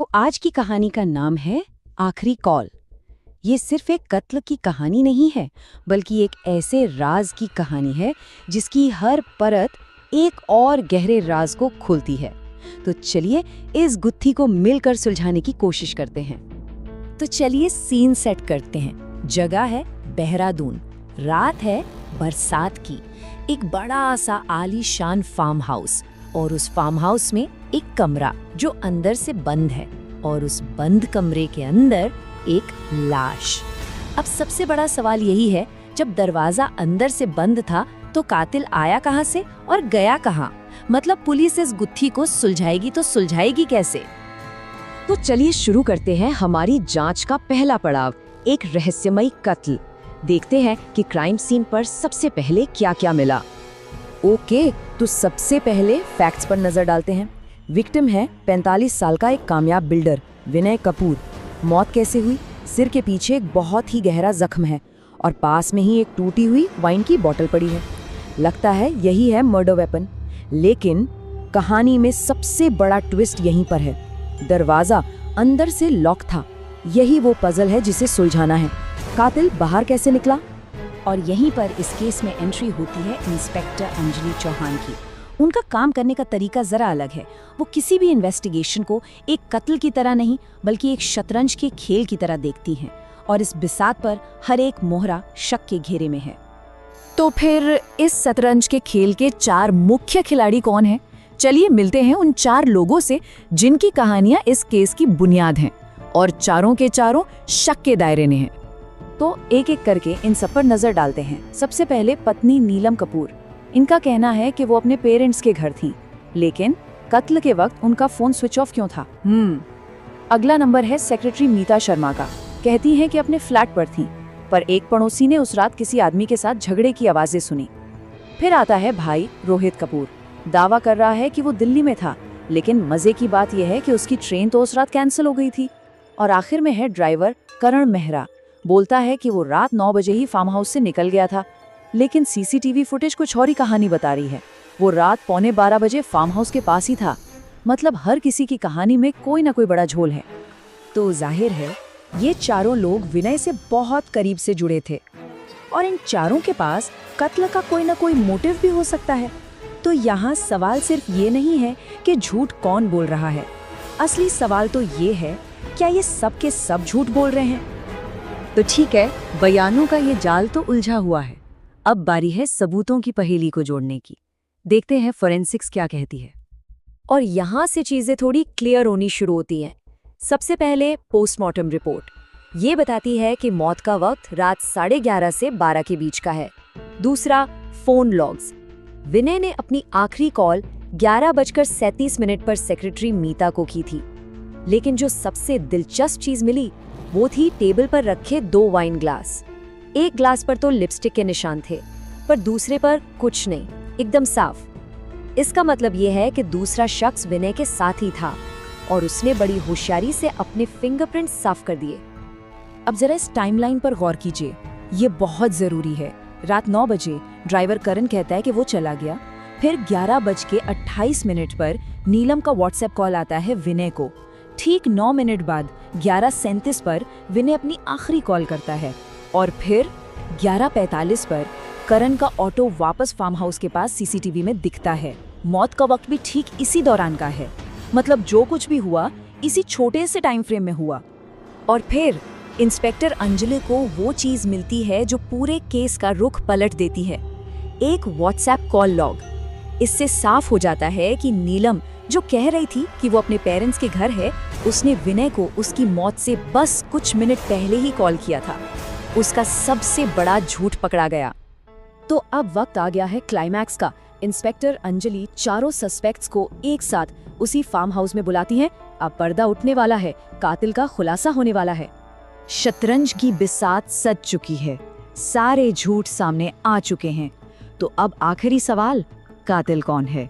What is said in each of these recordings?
तो आज की कहानी का नाम है आखिरी कॉल। ये सिर्फ एक कत्ल की कहानी नहीं है, बल्कि एक ऐसे राज की कहानी है जिसकी हर परत एक और गहरे राज को खोलती है। तो चलिए इस गुत्थी को मिलकर सुलझाने की कोशिश करते हैं। तो चलिए सीन सेट करते हैं। जगह है देहरादून, रात है बरसात की। एक बड़ा सा आलीशान फार्म हाउस, और उस फार्म हाउस में एक कमरा जो अंदर से बंद है, और उस बंद कमरे के अंदर एक लाश। अब सबसे बड़ा सवाल यही है, जब दरवाजा अंदर से बंद था तो कातिल आया कहाँ से और गया कहाँ? मतलब पुलिस इस गुत्थी को सुलझाएगी तो सुलझाएगी कैसे? तो चलिए शुरू करते हैं हमारी जांच का पहला पड़ाव, एक रहस्यमयी कत्ल। देखते हैं कि क्राइम सीन पर सबसे पहले क्या-क्या मिला। ओके, तो सबसे पहले फैक्ट्स पर नजर डालते हैं। विक्टिम है 45 साल का एक कामयाब बिल्डर विनय कपूर। मौत कैसे हुई? सिर के पीछे एक बहुत ही गहरा जख्म है और पास में ही एक टूटी हुई वाइन की बोतल पड़ी है। लगता है यही है मर्डर वेपन। लेकिन कहानी में सबसे बड़ा ट्विस्ट यहीं पर है। दरवाजा अंदर से लॉक था। यही वो पजल है जिसे सुलझाना है। कातिल बाहर कैसे निकला? और यहीं पर इस केस में एंट्री होती है इंस्पेक्टर अंजलि चौहान की। उनका काम करने का तरीका जरा अलग है। वो किसी भी इन्वेस्टिगेशन को एक कत्ल की तरह नहीं, बल्कि एक शतरंज के खेल की तरह देखती हैं, और इस बिसात पर हर एक मोहरा शक के घेरे में है। तो फिर इस शतरंज के खेल के 4 मुख्य खिलाड़ी कौन हैं? चलिए मिलते हैं उन 4 लोगों से जिनकी कहानियां इस केस की बुनियाद हैं, और चारों के चारों शक के दायरे में हैं। तो एक एक करके इन सब पर नजर डालते हैं। सबसे पहले पत्नी नीलम कपूर। इनका कहना है कि वो अपने पेरेंट्स के घर थीं, लेकिन कत्ल के वक्त उनका फोन स्विच ऑफ क्यों था? अगला नंबर है सेक्रेटरी मीता शर्मा का। कहती हैं कि अपने फ्लैट पर थीं, पर एक पड़ोसी ने उस रात किसी आदमी के साथ झगड़े की आवाजें सुनी। फिर आता है भाई रोहित कपूर। दावा कर रहा है कि वो दिल्ली में था, लेकिन मजे की बात यह है कि उसकी ट्रेन तो उस रात कैंसिल हो गई थी। और आखिर में है ड्राइवर करण मेहरा। बोलता है कि वो रात 9 बजे ही फार्म हाउस से निकल गया था, लेकिन सीसीटीवी फुटेज कुछ और ही कहानी बता रही है। वो रात 11:15 बजे फार्म हाउस के पास ही था। मतलब हर किसी की कहानी में कोई ना कोई बड़ा झोल है। तो जाहिर है ये चारों लोग विनय से बहुत करीब से जुड़े थे, और इन चारों के पास कत्ल का कोई ना कोई मोटिव भी हो सकता है। तो यहाँ सवाल सिर्फ ये नहीं है कि झूठ कौन बोल रहा है। असली सवाल तो ये है, क्या ये सब के सब झूठ बोल रहे हैं? तो ठीक है, बयानों का ये जाल तो उलझा हुआ है। अब बारी है सबूतों की पहेली को जोड़ने की। देखते हैं फोरेंसिक्स क्या कहती है। और यहाँ से चीजें थोड़ी क्लियर होनी शुरू होती हैं। सबसे पहले पोस्टमार्टम रिपोर्ट। ये बताती है कि मौत का वक्त रात 11:30 से 12 के बीच का है। दूसरा, फोन लॉग्स। विनय ने अपनी आखिरी कॉल 11:37 पर सेक्रेटरी मीता को की थी। लेकिन जो सबसे दिलचस्प चीज मिली वो थी टेबल पर रखे 2 वाइन ग्लास। एक ग्लास पर तो लिपस्टिक के निशान थे, पर दूसरे पर कुछ नहीं, एकदम साफ। इसका मतलब ये है कि दूसरा शख्स विनय के साथ ही था, और उसने बड़ी होशियारी से अपने फिंगरप्रिंट साफ कर दिए। अब जरा इस टाइमलाइन पर गौर कीजिए, ये बहुत जरूरी है। रात 9 बजे ड्राइवर करण कहता है कि वो चला गया। फिर 11:28 पर नीलम का व्हाट्सएप कॉल आता है विनय को। ठीक 9 मिनट बाद 11:37 पर विनय अपनी आखिरी कॉल करता है, और फिर 11:45 पर करण का ऑटो वापस फार्म हाउस के पास सीसीटीवी में दिखता है। मौत का वक्त भी ठीक इसी दौरान का है। मतलब जो कुछ भी हुआ इसी छोटे से टाइम फ्रेम में हुआ। और फिर इंस्पेक्टर अंजलि को वो चीज मिलती है जो पूरे केस का रुख पलट देती है, एक व्हाट्सएप कॉल लॉग। इससे साफ हो जाता है कि नीलम जो कह रही थी कि वो अपने पेरेंट्स के घर है, उसने विनय को उसकी मौत से बस कुछ मिनट पहले ही कॉल किया था। उसका सबसे बड़ा झूठ पकड़ा गया। तो अब वक्त आ गया है क्लाइमैक्स का। इंस्पेक्टर अंजलि चारों सस्पेक्ट्स को एक साथ उसी फार्म हाउस में बुलाती हैं। अब पर्दा उठने वाला है, कातिल का खुलासा होने वाला है। शतरंज की बिसात सज चुकी है, सारे झूठ सामने आ चुके हैं। तो अब आखिरी सवाल, कातिल कौन है?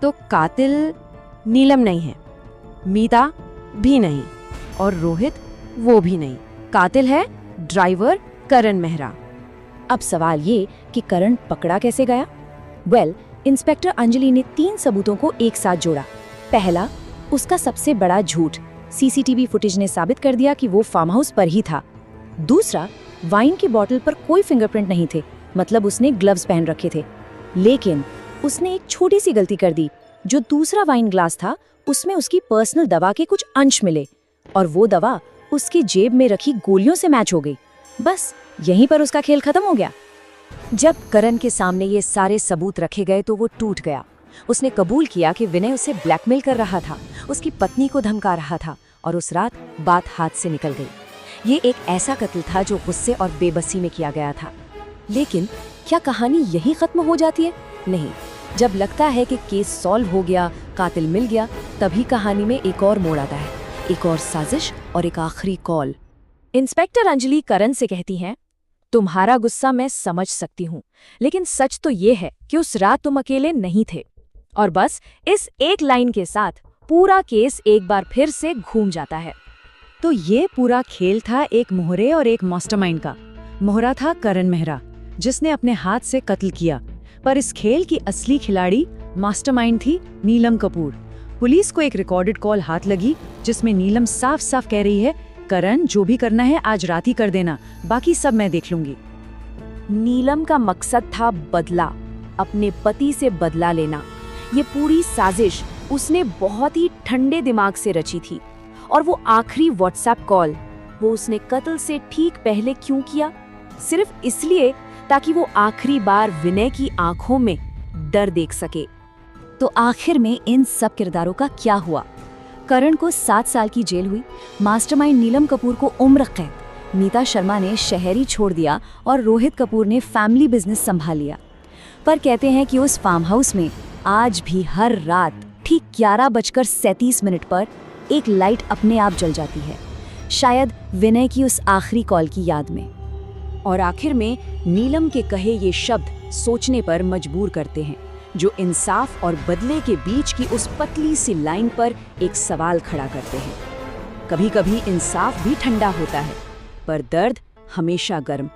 तो कातिल नीलम नहीं है, मीता भी नहीं, और रोहित वो भी नहीं। कातिल है ड्राइवर करण मेहरा। अब सवाल ये कि करण पकड़ा कैसे गया? इंस्पेक्टर अंजलि ने 3 सबूतों को एक साथ जोड़ा। पहला, उसका सबसे बड़ा झूठ सीसीटीवी फुटेज ने साबित कर दिया कि वो फार्म हाउस पर ही था। दूसरा, वाइन की बोतल पर कोई फिंगरप्रिंट नहीं थे, मतलब उसने ग्लव्स पहन रखे थे। लेकिन उसने एक छोटी सी गलती कर दी। जो दूसरा वाइन ग्लास था उसमें उसकी पर्सनल दवा के कुछ अंश मिले और वो दवा उसकी जेब में रखी गोलियों से मैच हो गई। बस यहीं पर उसका खेल खत्म हो गया। जब करण के सामने ये सारे सबूत रखे गए तो वो टूट गया। उसने कबूल किया कि विनय उसे ब्लैकमेल कर रहा था, उसकी पत्नी को धमका रहा था और उस रात बात हाथ से निकल गई। ये एक ऐसा कत्ल था जो गुस्से और बेबसी में किया गया था। लेकिन क्या कहानी यही खत्म हो जाती है? नहीं। जब लगता है कि केस सॉल्व हो गया, कातिल मिल गया, तभी कहानी में एक और मोड़ आता है, एक और साजिश और एक आखिरी कॉल। इंस्पेक्टर अंजलि करण से कहती हैं, तुम्हारा गुस्सा मैं समझ सकती हूँ, लेकिन सच तो ये है कि उस रात तुम अकेले नहीं थे। और बस इस एक लाइन के साथ पूरा केस एक बार फिर से घूम जाता है। तो ये पूरा खेल था एक मोहरे और एक मास्टरमाइंड का। मोहरा था करण मेहरा, जिसने अपने हाथ से कत्ल किया, पर इस खेल की असली खिलाड़ी मास्टरमाइंड थी नीलम कपूर। पुलिस को एक रिकॉर्डेड कॉल हाथ लगी जिसमें नीलम साफ साफ कह रही है, करण जो भी करना है आज रात ही कर देना, बाकी सब मैं देख लूंगी। नीलम का मकसद था बदला, अपने पति से बदला लेना। ये पूरी साजिश उसने बहुत ही ठंडे दिमाग से रची थी। और वो आखिरी व्हाट्सएप कॉल वो उसने कत्ल से ठीक पहले क्यों किया? सिर्फ इसलिए ताकि वो आखिरी बार विनय की आंखों में डर देख सके। तो आखिर में इन सब किरदारों का क्या हुआ? करण को 7 साल की जेल हुई, मास्टरमाइंड नीलम कपूर को उम्र कैद, नीता शर्मा ने शहरी छोड़ दिया और रोहित कपूर ने फैमिली बिजनेस संभाल लिया। पर कहते हैं कि उस फार्म हाउस में आज भी हर रात ठीक 11:37 पर एक लाइट अपने आप जल जाती है, शायद विनय की उस आखिरी कॉल की याद में। और आखिर में नीलम के कहे ये शब्द सोचने पर मजबूर करते हैं, जो इंसाफ और बदले के बीच की उस पतली सी लाइन पर एक सवाल खड़ा करते हैं। कभी कभी इंसाफ भी ठंडा होता है, पर दर्द हमेशा गर्म।